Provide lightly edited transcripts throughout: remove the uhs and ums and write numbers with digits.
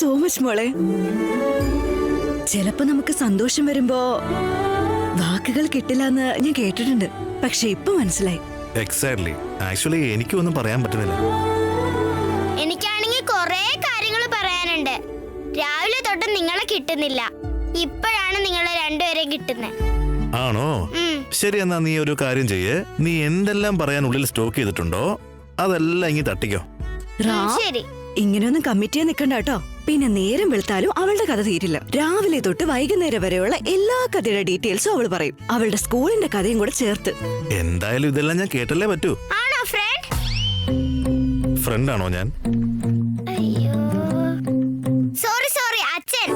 So much മോളെ. ചിലപ്പോ നമുക്ക് സന്തോഷം വരുമ്പോ വാക്കുകൾ കിട്ടില്ലെന്ന് ഞാൻ കേട്ടിട്ടുണ്ട്. പക്ഷെ ഇപ്പൊ മനസ്സിലായി. എക്സാക്ട്ലി. ആക്ച്വലി എനിക്കൊന്നും പറയാൻ പറ്റുന്നില്ല. എനിക്കാണെങ്കിൽ കൊറേ കാര്യങ്ങൾ പറയാനുണ്ട്. രാവിലെ തൊട്ട് നിങ്ങളെ കിട്ടുന്നില്ല. ഇപ്പോഴാണ് നിങ്ങളെ രണ്ടുപേരെയും കിട്ടുന്നത്. ആണോ? ശരി, എന്നാ നീ ഒരു കാര്യം ചെയ്യേ. നീ എന്തെല്ലാം പറയാൻ ഉള്ളിൽ സ്റ്റോക്ക് ചെയ്തിട്ടുണ്ടോ അതെല്ലാം ഇങ്ങി തട്ടിക്കോ. ശരി. ഇങ്ങനെയൊന്നും കമ്മിറ്റ് ചെയ്യാൻ നിക്കണ്ട കേട്ടോ. പിന്നെ നേരം വെളുത്താലും അവളുടെ കഥ തീരില്ല. രാവിലെ തൊട്ട് വൈകുന്നേരം വരെയുള്ള എല്ലാ കഥയുടെ ഡീറ്റെയിൽസും അവൾ പറയും. അവളുടെ സ്കൂളിന്റെ കഥയും കൂടെ ചേർത്ത്. എന്തായാലും ഇതെല്ലാം ഞാൻ കേട്ടല്ലേ പറ്റൂ. ആണോ ഫ്രണ്ട്? ഫ്രണ്ട് ആണോ ഞാൻ? സോറി അച്ഛൻ,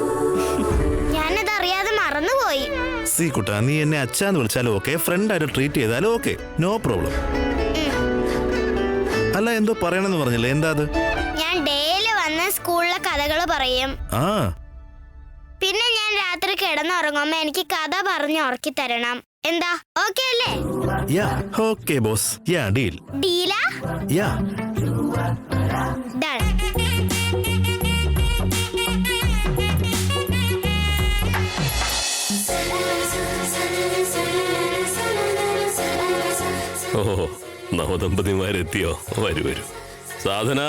ഞാനത് അറിയാതെ മറന്നുപോയി. സി കുട്ടാ, നീ എന്നെ അച്ഛാന്ന് വിളിച്ചാലും ഓക്കെ, ഫ്രണ്ട് ആയിട്ട് ട്രീറ്റ് ചെയ്താലും ഓക്കെ, നോ പ്രോബ്ലം. അല്ല, എന്തോ പറയണെന്ന് പറഞ്ഞില്ലേ, എന്താ അത്? ഞാൻ ഡെയിലി വന്ന് സ്കൂളിലെ കഥകൾ പറയും. പിന്നെ ഞാൻ രാത്രി കിടന്നുറങ്ങുമ്പോ എനിക്ക് കഥ പറഞ്ഞ് ഉറക്കി തരണം. എന്താ ഓക്കെ അല്ലേ? Yeah okay boss. യാ ഡീൽ. ഡീലാ? യാ ഡൺ. ഓ, നവദമ്പതിമാരെത്തിയോ? വരൂ വരൂ. സാധന,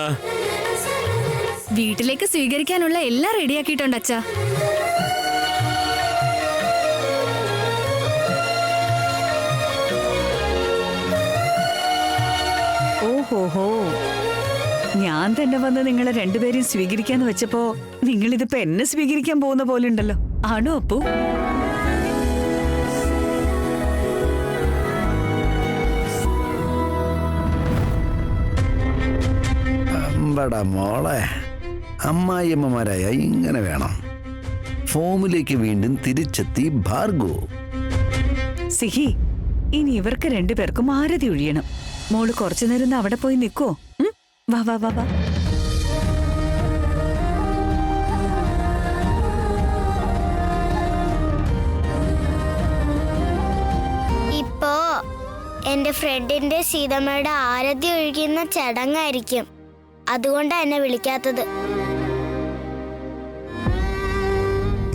വീട്ടിലേക്ക് സ്വീകരിക്കാനുള്ള എല്ലാം റെഡിയാക്കിയിട്ടുണ്ട് അച്ഛാ. ഓഹോഹോ, ഞാൻ തന്നെ വന്ന് നിങ്ങളെ രണ്ടുപേരെയും സ്വീകരിക്കാന്ന് വെച്ചപ്പോ നിങ്ങളിതിപ്പോ എന്നെ സ്വീകരിക്കാൻ പോകുന്ന പോലെ ഉണ്ടല്ലോ. ആണോ അപ്പു? മോളെ, അമ്മായിയമ്മമാരായ ഇങ്ങനെ വേണം. ഫോമിലേക്ക് വീണ്ടും തിരിച്ചെത്തി ഭാർഗു. സിഹി, ഇനി ഇവർക്ക് രണ്ടുപേർക്കും ആരതി ഒഴിയണം. മോള് കുറച്ചു നേരം അവിടെ പോയി നിൽക്കോ? വാ വാ വാ വാ. ഇപ്പോ എന്റെ ഫ്രണ്ടിന്റെ സീതമ്മയുടെ ആരതി ഒഴുകുന്ന ചടങ്ങായിരിക്കും. അതുകൊണ്ടാ എന്നെ വിളിക്കാത്തത്.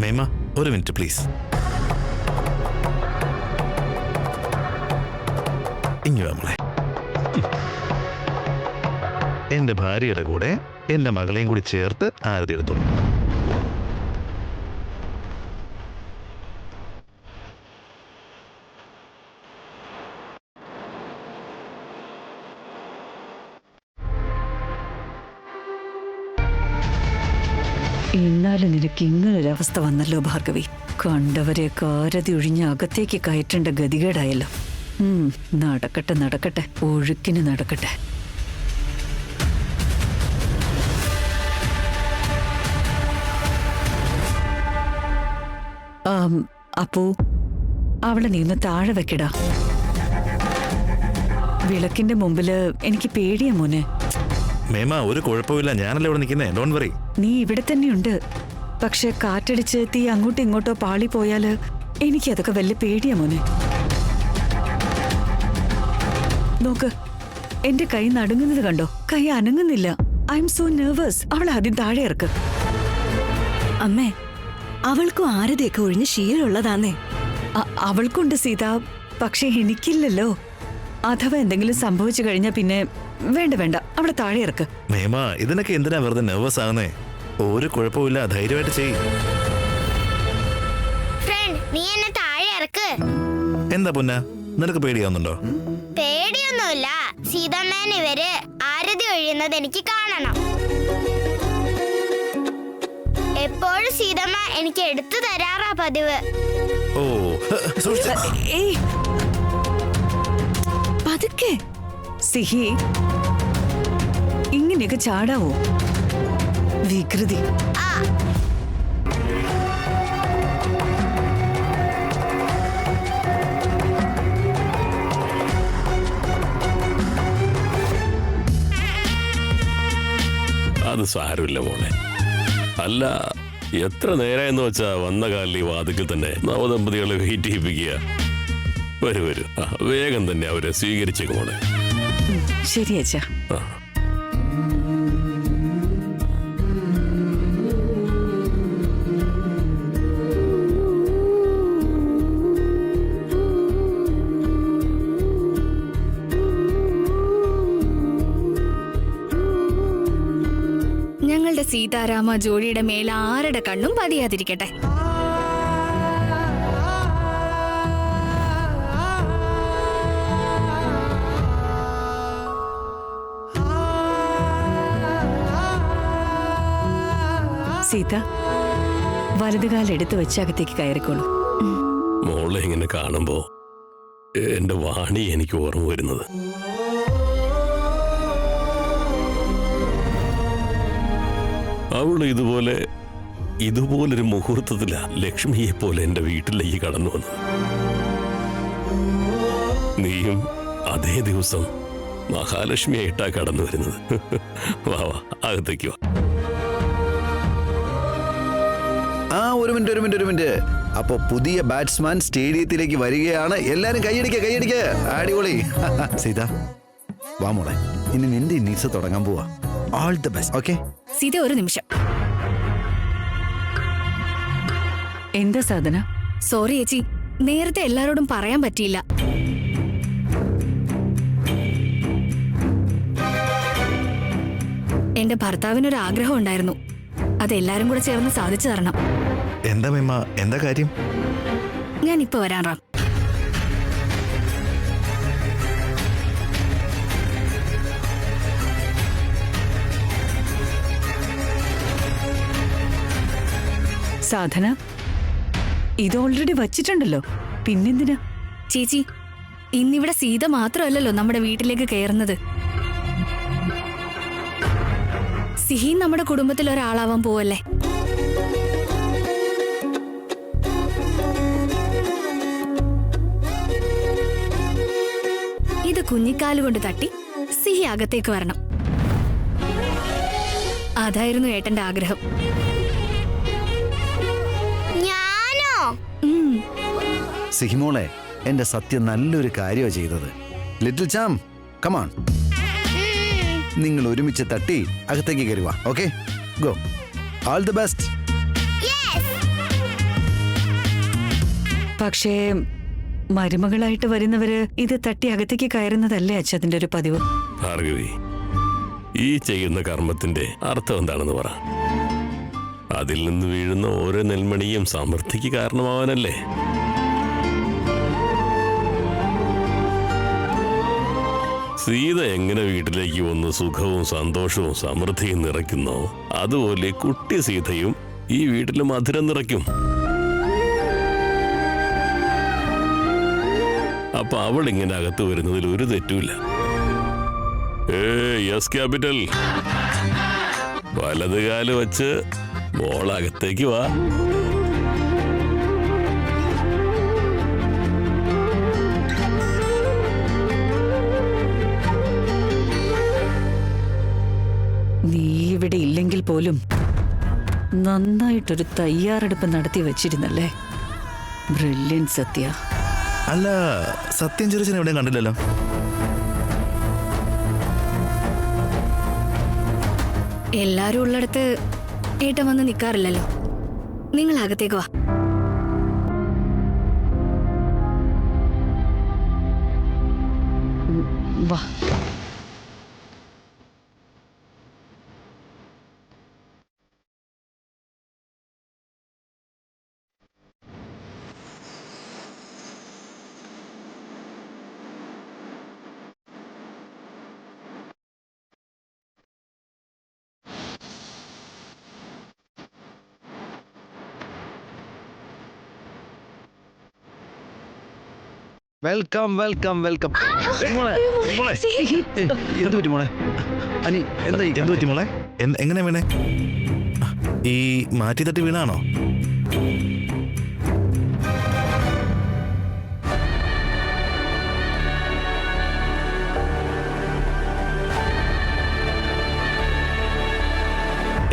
മേമ, ഒരു മിനിറ്റ് പ്ലീസ്. ഇങ്ങ് വാ മോളെ. എന്റെ ഭാര്യയുടെ കൂടെ എന്റെ മകളെയും കൂടി ചേർത്ത് ആരതി എടുത്തോളൂ. എന്നാലും നിനക്ക് ഇങ്ങനൊരവസ്ഥ വന്നല്ലോ ഭാർഗവി. കണ്ടവരെയൊക്കെ ആരതി ഒഴിഞ്ഞ് അകത്തേക്ക് കയറ്റേണ്ട ഗതികേടായല്ലോ. നടക്കട്ടെ നടക്കട്ടെ, ഒഴുക്കിന് നടക്കട്ടെ. അപ്പോ അവളെ നീ ഒന്ന് താഴെ വെക്കടാ. വിളക്കിന്റെ മുമ്പില് എനിക്ക് പേടിയാ മോനെ. മേമ, ഒരു കുഴപ്പമില്ല, ഞാനല്ലേ ഇവിടെ നിൽക്കുന്നേ, ഡോണ്ട് വറി. നീ ഇവിടെ തന്നെയുണ്ട്. പക്ഷെ കാറ്റടിച്ച് തീ അങ്ങോട്ടോ ഇങ്ങോട്ടോ പാളി പോയാല് എനിക്കതൊക്കെ വലിയ പേടിയാ മോനെ. നോക്ക്, എന്റെ കൈ നടുങ്ങുന്നത് കണ്ടോ? കൈ അനങ്ങുന്നില്ല. I'm so nervous. അവൾ ആദ്യം താഴെ ഇറക്ക്. അമ്മേ, അവൾക്കും ആരതിയൊക്കെ ഒഴിഞ്ഞ് ശീലമുള്ളതാന്നേ. അവൾക്കുണ്ട് സീത, പക്ഷെ എനിക്കില്ലല്ലോ. അഥവാ എന്തെങ്കിലും സംഭവിച്ചു കഴിഞ്ഞാ പിന്നെ വേണ്ട വേണ്ട, അവളെ താഴെ ഇറക്ക്. മേമ, ഇതിനൊക്കെ എന്തിനാ വെറുതെ നെർവസ് ആകുന്നേ? ഒരു കുഴപ്പമില്ല, ധൈര്യമായിട്ട് ചെയ്യ്. ഫ്രണ്ട്, നീ എന്നെ താഴെ ഇറക്ക്. എന്താ പൊന്ന, നിനക്ക് പേടിയാവുന്നുണ്ടോ? പേടിയൊന്നുമില്ല. സീതമ്മേൻ ഇവര് ആരതി ഒഴിയുന്നത് എനിക്ക് കാണണം. എപ്പോഴും സീതമ്മ എനിക്ക് എടുത്തു തരാറാ പതിവ്. ഓ, പതുക്കെ. സിഹി, ഇങ്ങനെയൊക്കെ ചാടാവോ? വികൃതി. അത് സാരമില്ല മോളെ. അല്ല, എത്ര നേരമെന്ന് വെച്ചാ വന്ന കാലിൽ വാതിക്കൽ തന്നെ നവദമ്പതികളെ വെയിറ്റ് ചെയ്യിപ്പിക്കുക. വരൂ വരൂ, വേഗം തന്നെ അവരെ സ്വീകരിച്ചേക്ക് മോളെ. ശരി അച്ഛാ. സീതാരാമ ജോഡിയുടെ മേൽ ആരുടെ കണ്ണും പതിയാതിരിക്കട്ടെ. സീത, വലതുകാലം എടുത്തു വെച്ച് അകത്തേക്ക് കയറിക്കോളൂ. മോളെ ഇങ്ങനെ കാണുമ്പോ എന്റെ വാണി എനിക്ക് ഓർമ്മ വരുന്നത്. അവള് ഇതുപോലൊരു മുഹൂർത്തത്തില ലക്ഷ്മിയെ പോലെ എന്റെ വീട്ടിലേക്ക് കടന്നു വന്നു. നീയും അതേ ദിവസം മഹാലക്ഷ്മിയായിട്ടാ കടന്നു വരുന്നത്. വാ വാ, അകത്തേക്ക് വാ. ഒരു മിനിറ്റ്. അപ്പൊ പുതിയ ബാറ്റ്സ്മാൻ സ്റ്റേഡിയത്തിലേക്ക് വരികയാണ്. എല്ലാരും കൈയടിക്ക. അടിപൊളി. സീത, വാ മോളെ, ഇനി നിന്റെ ഇന്നീസ് തുടങ്ങാൻ പോവാ. All the best. Okay Seetha, ഒരു നിമിഷം. എന്താ സാധന? സോറി ചേച്ചി, നേരത്തെ എല്ലാരോടും പറയാൻ പറ്റിയില്ല. എന്റെ ഭർത്താവിനൊരു ആഗ്രഹം ഉണ്ടായിരുന്നു. അതെല്ലാരും കൂടെ ചേർന്ന് സാധിച്ചു തരണം. എന്താ മേമ്മ, എന്താ കാര്യം? ഞാൻ ഇപ്പൊ വരാൻ റാം. സാധന, ഇത് ഓൾറെഡി വച്ചിട്ടുണ്ടല്ലോ, പിന്നെന്തിനാ? ചേച്ചി, ഇന്നിവിടെ സീത മാത്രമല്ലല്ലോ നമ്മുടെ വീട്ടിലേക്ക് കയറുന്നത്. സിഹി നമ്മുടെ കുടുംബത്തിൽ ഒരാളാവാൻ പോവല്ലേ. ഇത് കുഞ്ഞിക്കാലുകൊണ്ട് തട്ടി സിഹി അകത്തേക്ക് വരണം. അതായിരുന്നു ഏട്ടന്റെ ആഗ്രഹം. ഞാനോ? സിഹിമോളെ, എന്റെ സത്യം നല്ലൊരു കാര്യമാണ് ചെയ്തത്. Little charm, come on. നിങ്ങൾ ഒരുമിച്ച് തട്ടി അകത്തേക്ക് കയറുക. Okay, go. All the best. പക്ഷേ മരുമകളായിട്ട് വരുന്നവര് ഇത് തട്ടി അകത്തേക്ക് കയറുന്നതല്ലേ അച്ഛ അതിന്റെ ഒരു പതിവ്? ഭാർഗവി, ഈ ചെയ്യുന്ന കർമ്മത്തിന്റെ അർത്ഥം എന്താണെന്ന് പറ. അതിൽ നിന്ന് വീഴുന്ന ഓരോ നെൽമണിയും സമൃദ്ധിക്ക് കാരണമാവാനല്ലേ? സീത എങ്ങനെ വീട്ടിലേക്ക് വന്ന് സുഖവും സന്തോഷവും സമൃദ്ധിയും നിറയ്ക്കുന്നോ, അതുപോലെ കുട്ടി സീതയും ഈ വീട്ടിൽ മധുരം നിറയ്ക്കും. അപ്പൊ അവൾ ഇങ്ങനെ അകത്ത് വരുന്നതിൽ ഒരു തെറ്റുമില്ല. യെസ് ക്യാപിറ്റൽ, വലത് കാല് വച്ച് മോളകത്തേക്ക് വാ. നീ ഇവിടെ ഇല്ലെങ്കിൽ പോലും നന്നായിട്ടൊരു തയ്യാറെടുപ്പ് നടത്തി വെച്ചിരുന്നല്ലേ. ബ്രില്യൻ സത്യ. അല്ല, സത്യം ചെറിയ എവിടെയും കണ്ടില്ലല്ലോ. എല്ലാരും ഉള്ളിടത്ത് ഏട്ടൻ വന്ന് നിൽക്കാറില്ലല്ലോ. നിങ്ങൾ അകത്തേക്ക് വാ. വാ. വെൽക്കം. എന്ത് പറ്റി മോളെ? അനി, എന്ത് പറ്റി മോളെ? എങ്ങനെ വീണേ? ഈ മാറ്റി തട്ടി വീണാണോ?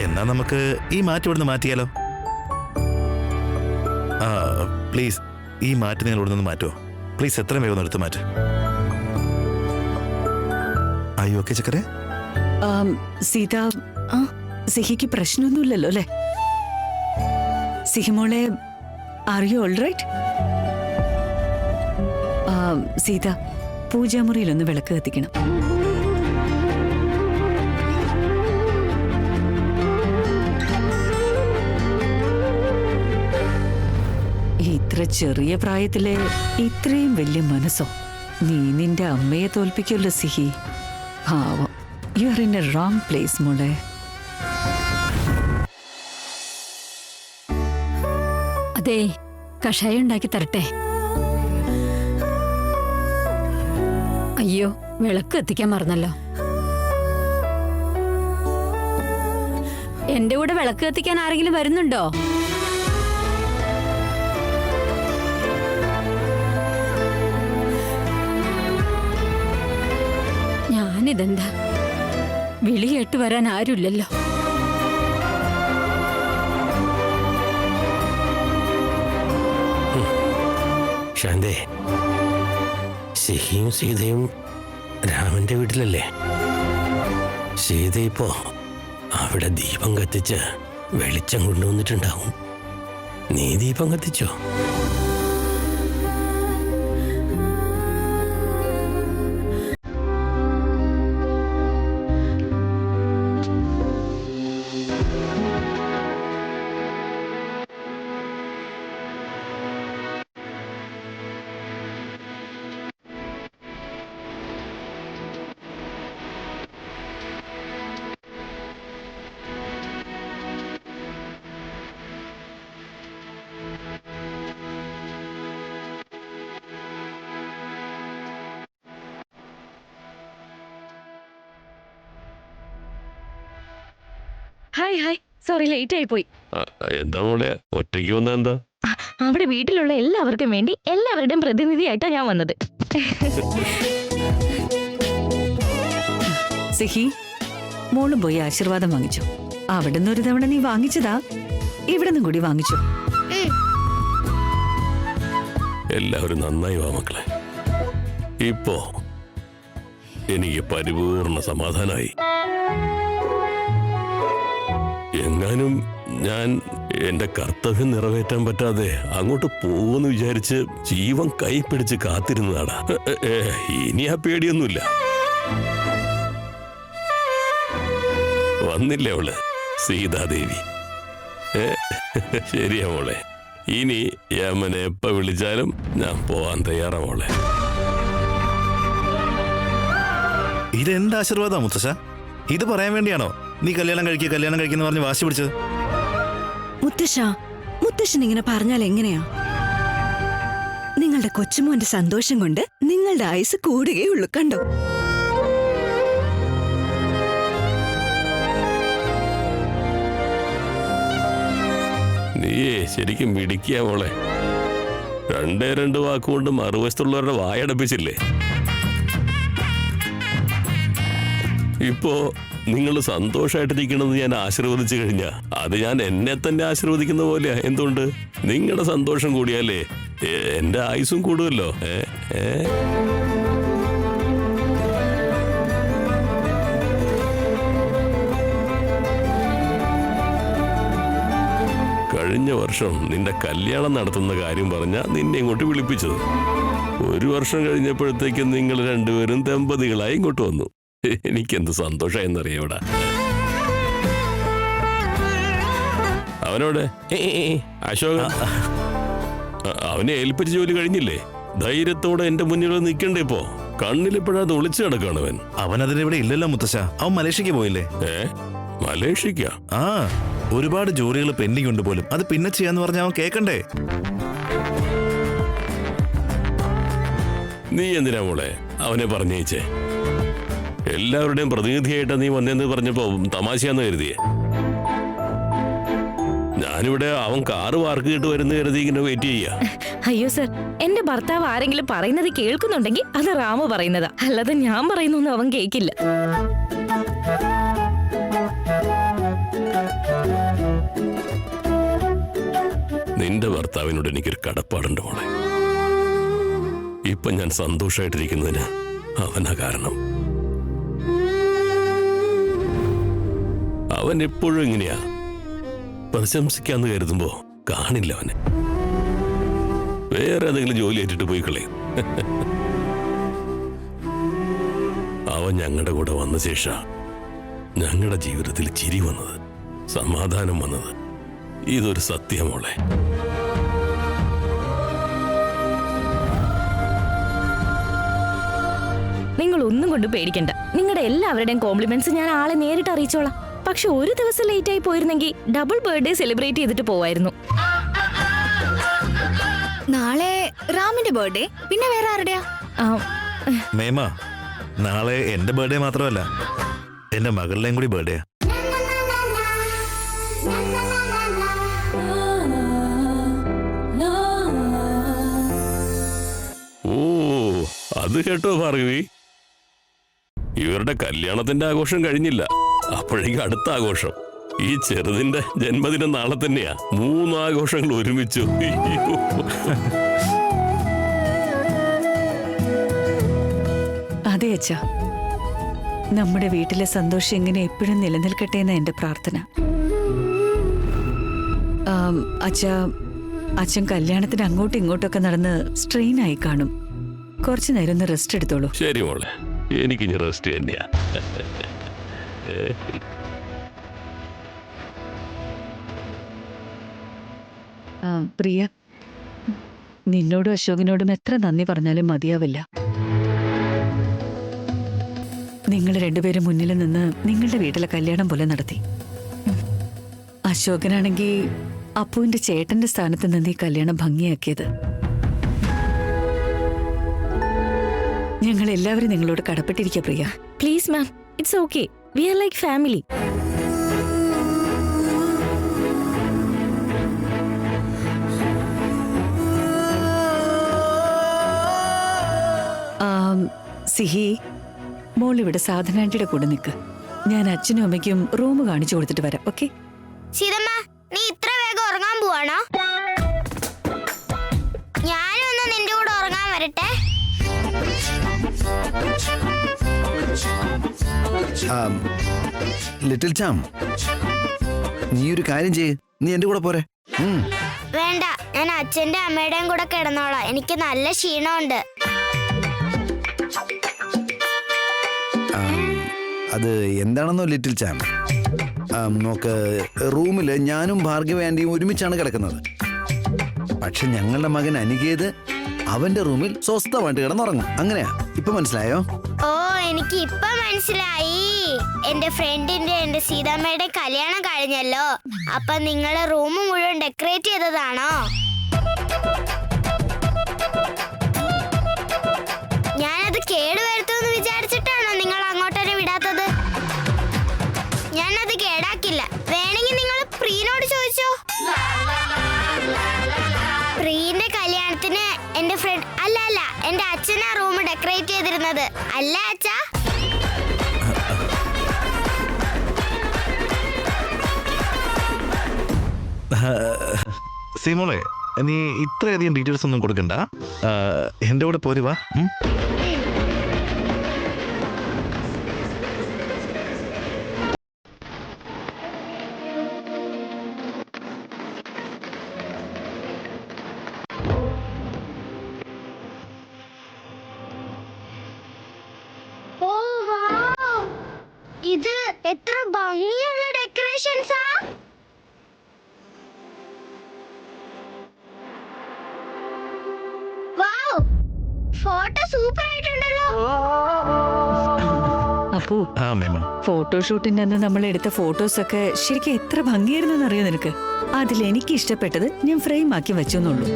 എന്നാ നമുക്ക് ഈ മാറ്റി ഇവിടുന്ന് മാറ്റിയാലോ? പ്ലീസ്, ഈ മാറ്റി നിങ്ങൾ ഇവിടെ നിന്ന് മാറ്റുമോ? പ്ലീസ്, എത്രയും വേഗം എടുത്ത് മാറ്റ്. അയ്യോ, ഓക്കെ ചക്കരെ. സീത, സിഹിക്ക് പ്രശ്നമൊന്നുമില്ലല്ലോ അല്ലേ? സിഹിമോളെ, are you all right? Sita, പൂജാമുറിയിലൊന്ന് വിളക്ക് കത്തിക്കണം. ഇത്ര ചെറിയ പ്രായത്തിലെ ഇത്രയും വലിയ മനസ്സോ? നീ നിന്റെ അമ്മയെ തോൽപ്പിക്കുമല്ലോ സിഹി. പാവം, you are in A wrong place മോളെ. അതെ, കഷായം ഉണ്ടാക്കി തരട്ടെ? അയ്യോ, വിളക്ക് എത്തിക്കാൻ മറന്നല്ലോ. എന്റെ കൂടെ വിളക്ക് കത്തിക്കാൻ ആരെങ്കിലും വരുന്നുണ്ടോ? ഞാനിതെന്താ, വിളി കേട്ട് വരാൻ ആരുമില്ലല്ലോ. ശാന്തേ, സിഹിയും സീതയും രാമന്റെ വീട്ടിലല്ലേ? സീത ഇപ്പോ അവിടെ ദീപം കത്തിച്ച് വെളിച്ചം കൊണ്ടുവന്നിട്ടുണ്ടാവും. നീ ദീപം കത്തിച്ചോ? ഹായ് ഹായ്, സോറി ലേറ്റ് ആയി പോയി. എന്താ മോളെ ഒറ്റയ്ക്ക് വന്ന? എന്താ? അവിടെ വീട്ടിലുള്ള എല്ലാവർക്കും വേണ്ടി എല്ലാവരുടെയും പ്രതിനിധിയായിട്ടാ ഞാൻ വന്നത്. സിഹി, മോളും പോയി ആശീർവാദം വാങ്ങിച്ചു. അവിടെ നിന്ന് ഒരു തവണ നീ വാങ്ങിച്ചതാ, ഇവിടെ നിന്നും കൂടി വാങ്ങിച്ചു. എല്ലാവരും നന്നായി വാ മക്കളെ. ഇപ്പോ എനിക്ക് പരിപൂർണ സമാധാനായി. എങ്ങാനും ഞാൻ എന്റെ കർത്തവ്യം നിറവേറ്റാൻ പറ്റാതെ അങ്ങോട്ട് പോകുമെന്ന് വിചാരിച്ച് ജീവൻ കൈപ്പിടിച്ച് കാത്തിരുന്നതാടാ. ഇനി ആ പേടിയൊന്നുമില്ല. വന്നില്ലേ അവള്, സീതാദേവി? ശരിയാ മോളെ, ഇനി യമനെ എപ്പ വിളിച്ചാലും ഞാൻ പോവാൻ തയ്യാറാ മോളെ. ഇതെന്ത് ആശീർവാദാ മുത്തശ്ശ? ഇത് പറയാൻ വേണ്ടിയാണോ നീ കല്യാണം കഴിക്കുന്ന പറഞ്ഞ് വാശി പിടിച്ചത്? മുത്തശ്ശൻ ഇങ്ങനെ പറഞ്ഞാൽ എങ്ങനെയാ? നിങ്ങളുടെ കൊച്ചുമോന്റെ സന്തോഷം കൊണ്ട് നിങ്ങളുടെ ആയുസ് കൂടുകയുള്ളൂ, കണ്ടോ? നീയേ ശരിക്കും മിടിക്കുക മോളെ. രണ്ട് വാക്കുകൊണ്ട് മറുവശത്തുള്ളവരുടെ വായടപ്പിച്ചില്ലേ? ഇപ്പോ നിങ്ങൾ സന്തോഷമായിട്ടിരിക്കണമെന്ന് ഞാൻ ആശീർവദിച്ചു കഴിഞ്ഞാ അത് ഞാൻ എന്നെ തന്നെ ആശീർവദിക്കുന്ന പോലെയാ. എന്തുകൊണ്ട്? നിങ്ങളുടെ സന്തോഷം കൂടിയാലേ എന്റെ ആയുസും കൂടുമല്ലോ. കഴിഞ്ഞ വർഷം നിന്റെ കല്യാണം നടത്തുന്ന കാര്യം പറഞ്ഞാ നിന്നെ ഇങ്ങോട്ട് വിളിപ്പിച്ചത്. ഒരു വർഷം കഴിഞ്ഞപ്പോഴത്തേക്കും നിങ്ങൾ രണ്ടുപേരും ദമ്പതികളായി ഇങ്ങോട്ട് വന്നു. എനിക്കെന്ത് സന്തോഷമായെന്നറിയാവിടെ. അവനോട് അശോക, അവനെ ഏൽപ്പിച്ച ജോലി കഴിഞ്ഞില്ലേ? ധൈര്യത്തോടെ എന്റെ മുന്നിൽ നിൽക്കണ്ടേ? ഇപ്പോ കണ്ണിലിപ്പോഴത് ഒളിച്ചു കിടക്കാണ് അവൻ. അവനതിനിവിടെ ഇല്ലല്ലോ മുത്തശ്ശ, അവൻ മലേഷ്യക്ക് പോയില്ലേ? മലേഷ്യക്കാ? ഒരുപാട് ജോലികൾ പെൻഡിങ് ഉണ്ട് പോലും. അത് പിന്നെ ചെയ്യാന്ന് പറഞ്ഞ അവൻ കേക്കണ്ടേ? നീ എന്തിനാ മോളെ അവനെ പറഞ്ഞേച്ചേ? എല്ലാവരുടെയും പ്രതിനിധിയായിട്ടാ നീ വന്നെന്ന് പറഞ്ഞപ്പോ തമാശയാന്ന് കരുതിയേ? ഞാനിവിടെ അവൻ കാറ് പാർക്ക് ചെയ്തിട്ട് വരുന്ന കരുതി ഇങ്ങനെ വെയിറ്റ് ചെയ്യാ. അയ്യോ സർ, എന്റെ ഭർത്താവ് ആരെങ്കിലും പറയുന്നത് കേൾക്കുന്നുണ്ടെങ്കിൽ അത് റാമു പറയുന്നതാ, അല്ലാതെ ഞാൻ പറയുന്നൊന്നും അവൻ കേൾക്കില്ല. നിന്റെ ഭർത്താവിനോട് എനിക്കൊരു കടപ്പാടുണ്ട് മോളെ. ഇപ്പൊ ഞാൻ സന്തോഷമായിട്ടിരിക്കുന്നതിന് അവനാ കാരണം. അവൻ എപ്പോഴും ഇങ്ങനെയാ, പ്രശംസിക്കാന്ന് കരുതുമ്പോ കാണില്ല അവന്. വേറെ ഏതെങ്കിലും ജോലി ഏറ്റിട്ട് പോയി കളയും. അവൻ ഞങ്ങളുടെ കൂടെ വന്ന ശേഷം ഞങ്ങളുടെ ജീവിതത്തിൽ ചിരി വന്നത്, സമാധാനം വന്നത്. ഇതൊരു സത്യമോളെ. നിങ്ങൾ ഒന്നും കൊണ്ട് പേടിക്കണ്ട. നിങ്ങളുടെ എല്ലാവരുടെയും കോംപ്ലിമെന്റ്സ് ഞാൻ ആളെ നേരിട്ട് അറിയിച്ചോളാം. പക്ഷെ ഒരു ദിവസം ലേറ്റ് ആയി പോയിരുന്നെങ്കിൽ ഡബിൾ ബർത്ത്ഡേ സെലിബ്രേറ്റ് ചെയ്തിട്ട് പോവായിരുന്നു. നാളെ റാമിന്റെ ബർത്ത്ഡേ, പിന്നെ വേറെ ആരുടെയാ? മേമ, നാളെ എന്റെ ബർത്ത്ഡേ മാത്രമല്ല, എന്റെ മകളുടെയും കൂടി ബർത്ത്ഡേ. ഓ, അത് കേട്ടോ ഭാർഗവി, ഇവരുടെ കല്യാണത്തിന്റെ ആഘോഷം കഴിഞ്ഞില്ല, അപ്പോഴേക്കും അടുത്ത ആഘോഷം. ഈ ചെറുതിന്റെ ജന്മദിനം നാളെ തന്നെയാ. 3 ആഘോഷങ്ങൾ ഒരുമിച്ചു. അതെ അച്ഛാ, നമ്മുടെ വീട്ടിലെ സന്തോഷം ഇങ്ങനെ എപ്പോഴും നിലനിൽക്കട്ടെ എന്ന എന്റെ പ്രാർത്ഥന. അച്ഛൻ കല്യാണത്തിന് അങ്ങോട്ടും ഇങ്ങോട്ടൊക്കെ നടന്ന് സ്ട്രെയിൻ ആയി കാണും. കുറച്ചു നേരം ഒന്ന് റെസ്റ്റ് എടുത്തോളൂ. ശരി മോളെ, എനിക്കിനി റെസ്റ്റ് തന്നെയാ. പ്രിയ, നിന്നോടും അശോകിനോടും എത്ര നന്ദി പറഞ്ഞാലും മതിയാവില്ല. നിങ്ങൾ രണ്ടുപേരും മുന്നിൽ നിന്ന് നിങ്ങളുടെ വീട്ടിലെ കല്യാണം പോലെ നടത്തി. അശോകനാണെങ്കിൽ അപ്പുവിന്റെ ചേട്ടന്റെ സ്ഥാനത്ത് നിന്ന് ഈ കല്യാണം ഭംഗിയാക്കിയത്. ഞങ്ങൾ എല്ലാവരും നിങ്ങളോട് കടപ്പെട്ടിരിക്കുക Priya. Please ma'am, it's okay. We are like family. Sihi, മോൾ ഇവിടെ സാധനാന്റിയുടെ കൂടെ നിൽക്ക്. ഞാൻ അച്ഛനും അമ്മയ്ക്കും റൂം കാണിച്ചു കൊടുത്തിട്ട് വരാം. ഓക്കെ? സീതമ്മ, നീ ഇത്ര വേഗം ഉറങ്ങാൻ പോവാണോ? ഞാനും ഒന്ന് നിന്റെ കൂടെ ഉറങ്ങാൻ വരട്ടെ. ലിറ്റിൽ ചാം, നീ ഒരു കാര്യം ചെയ്യ്, നീ എന്റെ കൂടെ പോരെ. വേണ്ട, ഞാൻ അച്ഛന്റെ അമ്മയുടെയും കൂടെ കിടന്നോളാം. എനിക്ക് നല്ല ക്ഷീണമുണ്ട്. അത് എന്താണെന്നോ ലിറ്റിൽ ചാം, നോക്ക്, റൂമില് ഞാനും ഭാർഗവ ആന്റിയും ഒരുമിച്ചാണ് കിടക്കുന്നത്. പക്ഷെ ഞങ്ങളുടെ മകൻ അനികേത് അവന്റെ റൂമിൽ സ്വസ്ഥമായിട്ട് കിടന്നുറങ്ങും. അങ്ങനെയാ? ഇപ്പൊ മനസ്സിലായോ? ഓ, എനിക്ക് ഇപ്പൊ മനസ്സിലായി. എന്റെ ഫ്രണ്ടിന്റെ, എന്റെ സീതമ്മയുടെ കല്യാണം കഴിഞ്ഞല്ലോ. അപ്പൊ നിങ്ങളെ റൂം മുഴുവൻ ഡെക്കറേറ്റ് ചെയ്തതാണോ? ഞാനത് കേടുവരുത്തുമെന്ന് വിചാരിച്ചിട്ടാണോ നിങ്ങൾ അങ്ങോട്ടന്നെ വിടാത്തത്? ഞാനത് കേടാക്കില്ല. വേണമെങ്കിൽ നിങ്ങൾ പ്രീനോട് ചോദിച്ചോ. പ്രീന്റെ കല്യാണത്തിന് എന്റെ ഫ്രണ്ട് അല്ല എന്റെ അച്ഛനാ റൂം ഡെക്കറേറ്റ് ചെയ്തിരുന്നത്. അല്ല അച്ഛാ? സീമോളെ, നീ ഇത്രയധികം ഡീറ്റെയിൽസ് ഒന്നും കൊടുക്കണ്ട. എന്റെ കൂടെ പോരുവാ. ഇത് എത്ര ഭംഗിയുള്ള ഡെക്കറേഷൻസാ! വാവ്, ഫോട്ടോ സൂപ്പർ ആയിട്ടുണ്ടല്ലോ. അപ്പു, ഫോട്ടോഷൂട്ടിന്റെ അന്ന് നമ്മൾ എടുത്ത ഫോട്ടോസ് ഒക്കെ ശരിക്കും എത്ര ഭംഗിയായിരുന്നു അറിയോ നിനക്ക്? അതിൽ എനിക്ക് ഇഷ്ടപ്പെട്ടത് ഞാൻ ഫ്രെയിം ആക്കി വെച്ചെന്നുള്ളൂ.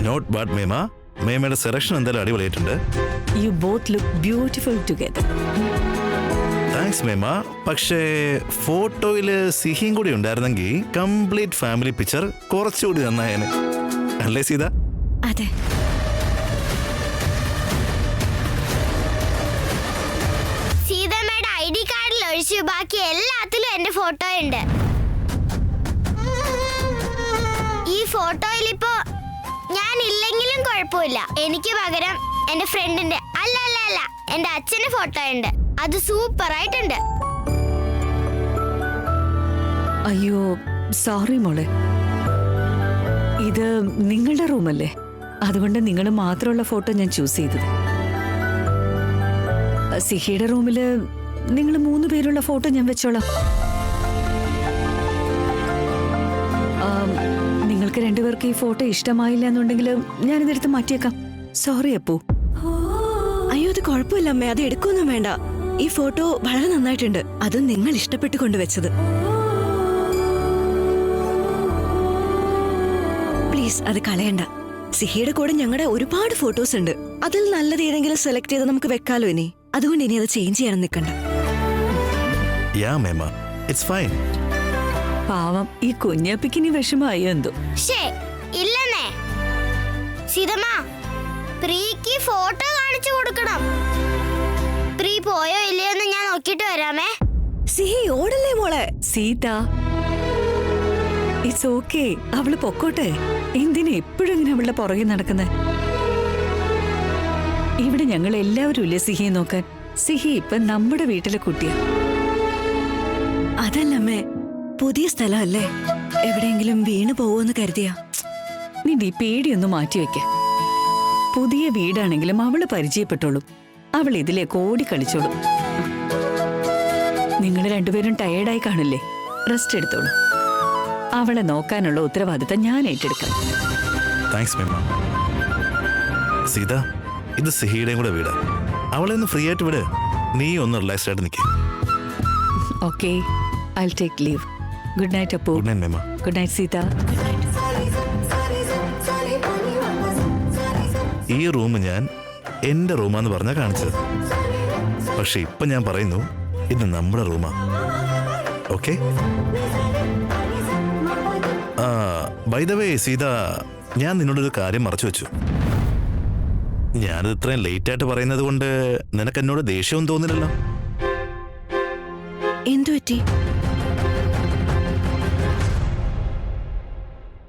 നോട്ട് ബാഡ് മേമ. മേമയുടെ സെലക്ഷൻ എന്തായാലും അടിപൊളിയായിട്ടുണ്ട്. You both look beautiful together. Thanks മേമ. പക്ഷേ ഫോട്ടോയില് സിഹിയും കൂടി ഉണ്ടായിരുന്നെങ്കിൽ കംപ്ലീറ്റ് ഫാമിലി പിക്ചർ കുറച്ചുകൂടി നന്നായേനെ. അല്ലേ സീത? അതെ. സീതമ്മയുടെ ID കാർഡിൽ ഒഴിച്ച് ബാക്കി എല്ലാത്തിലും എന്റെ ഫോട്ടോ ഉണ്ട്. ഈ ഫോട്ടോയിൽ ഇപ്പോ ഞാൻ ഇല്ലെങ്കിലും കുഴപ്പമില്ല. എനിക്ക് പകരം എന്റെ ഫ്രണ്ടിന്റെ അല്ല എന്റെ അച്ഛന്റെ ഫോട്ടോ ഉണ്ട്. അത് സൂപ്പർ ആയിട്ടുണ്ട്. അയ്യോ, സോറി മോളെ. ഇത് നിങ്ങളുടെ റൂമല്ലേ, അതുകൊണ്ട് നിങ്ങൾ മാത്രമുള്ള ഫോട്ടോ ഞാൻ ചൂസ് ചെയ്തത്. സിഹിയുടെ റൂമില് നിങ്ങൾ 3 പേരുള്ള ഫോട്ടോ ഞാൻ വെച്ചോളാം. നിങ്ങൾക്ക് രണ്ടുപേർക്ക് ഈ ഫോട്ടോ ഇഷ്ടമായില്ല എന്നുണ്ടെങ്കിൽ ഞാനിതെടുത്ത് മാറ്റിയേക്കാം. സോറി അപ്പു. അയ്യോ അത് കുഴപ്പമില്ല അമ്മേ, അത് എടുക്കൊന്നും വേണ്ട. ഈ ഫോട്ടോ വളരെ നന്നായിട്ടുണ്ട്. അത് നിങ്ങൾ ഇഷ്ടപ്പെട്ട് കൊണ്ടുവച്ചത്. പ്ലീസ് അത് കളയണ്ട. സിഹിയുടെ കൂടെ ഞങ്ങളുടെ ഒരുപാട് ഫോട്ടോസ് ഉണ്ട്. അതിൽ നല്ലത് ഏതെങ്കിലും സെലക്ട് ചെയ്ത് നമുക്ക് വെക്കാലോ ഇനി. അതുകൊണ്ട് ഇനി അത് ചേഞ്ച് ചെയ്യാൻ നിൽക്കണ്ട. യാ മേമ, ഇറ്റ്സ് ഫൈൻ. പാവം ഈ കുഞ്ഞാപ്പിക്കിനി വിഷമായോ എന്തോ. ഷേ ഇല്ലെന്നേ. സീതമ്മ, പ്രീക്ക് ഫോട്ടോ കാണിച്ചു കൊടുക്കണം. പ്രീ പോയോ ഇല്ലയോ എന്ന് ഞാൻ നോക്കിട്ട് വരാമേ. സിഹി ഓടല്ലേ മോളെ. Seetha, it's okay. അവള് പൊക്കോട്ടെ. എന്തിനാ എപ്പോഴും ഇങ്ങനെ അവളുടെ പുറകെ നടക്കുന്നത്? ഇവിടെ ഞങ്ങൾ എല്ലാവരും ഇല്ലേ സിഹിയെ നോക്കാൻ. സിഹി ഇപ്പൊ നമ്മുടെ വീട്ടിലെ കുട്ടിയാ. അതല്ലമ്മേ, പുതിയ സ്ഥലമല്ലേ, എവിടെയെങ്കിലും വീണു പോവോന്ന് കരുതിയാ. നിന്റെ ഈ പേടിയൊന്നും മാറ്റിവെക്ക. പുതിയ വീടാണെങ്കിലും അവള് പരിചയപ്പെട്ടോളും. അവൾ ഇതിലേക്ക് ഓടി കളിച്ചോളും. നിങ്ങൾ രണ്ടുപേരും ടയേർഡായി കാണില്ലേ? റെസ്റ്റ് എടുത്തോളൂ. അവളെ നോക്കാനുള്ള ഉത്തരവാദിത്തം ഞാൻ ഏറ്റെടുക്കാം. താങ്ക്സ് മേമ. സീത, ഇത് സിഹിയുടെയും കൂടെ വീടാ. അവളെ ഒന്ന് ഫ്രീ ആയിട്ട് വിട്. നീ ഒന്ന് റിലാക്സ്ഡ് ആയിട്ട് നിൽക്കുക. Okay, I take leave. Good night Appu. Good night Mema. Good night Seetha. ഈ റൂം ഞാൻ എന്റെ റൂമാന്ന് പറഞ്ഞാ കാണിച്ചത്. പക്ഷെ ഇപ്പൊ ഞാൻ പറയുന്നു, ഇത് നമ്മുടെ റൂമാ. Okay? By the way Seetha, ഞാൻ നിന്നോടൊരു കാര്യം മറച്ചു വെച്ചു. ഞാനിത് ഇത്രയും ലേറ്റ് ആയിട്ട് പറയുന്നത് കൊണ്ട് നിനക്ക് എന്നോട് ദേഷ്യവും തോന്നില്ലല്ലോ? എന്തു പറ്റി?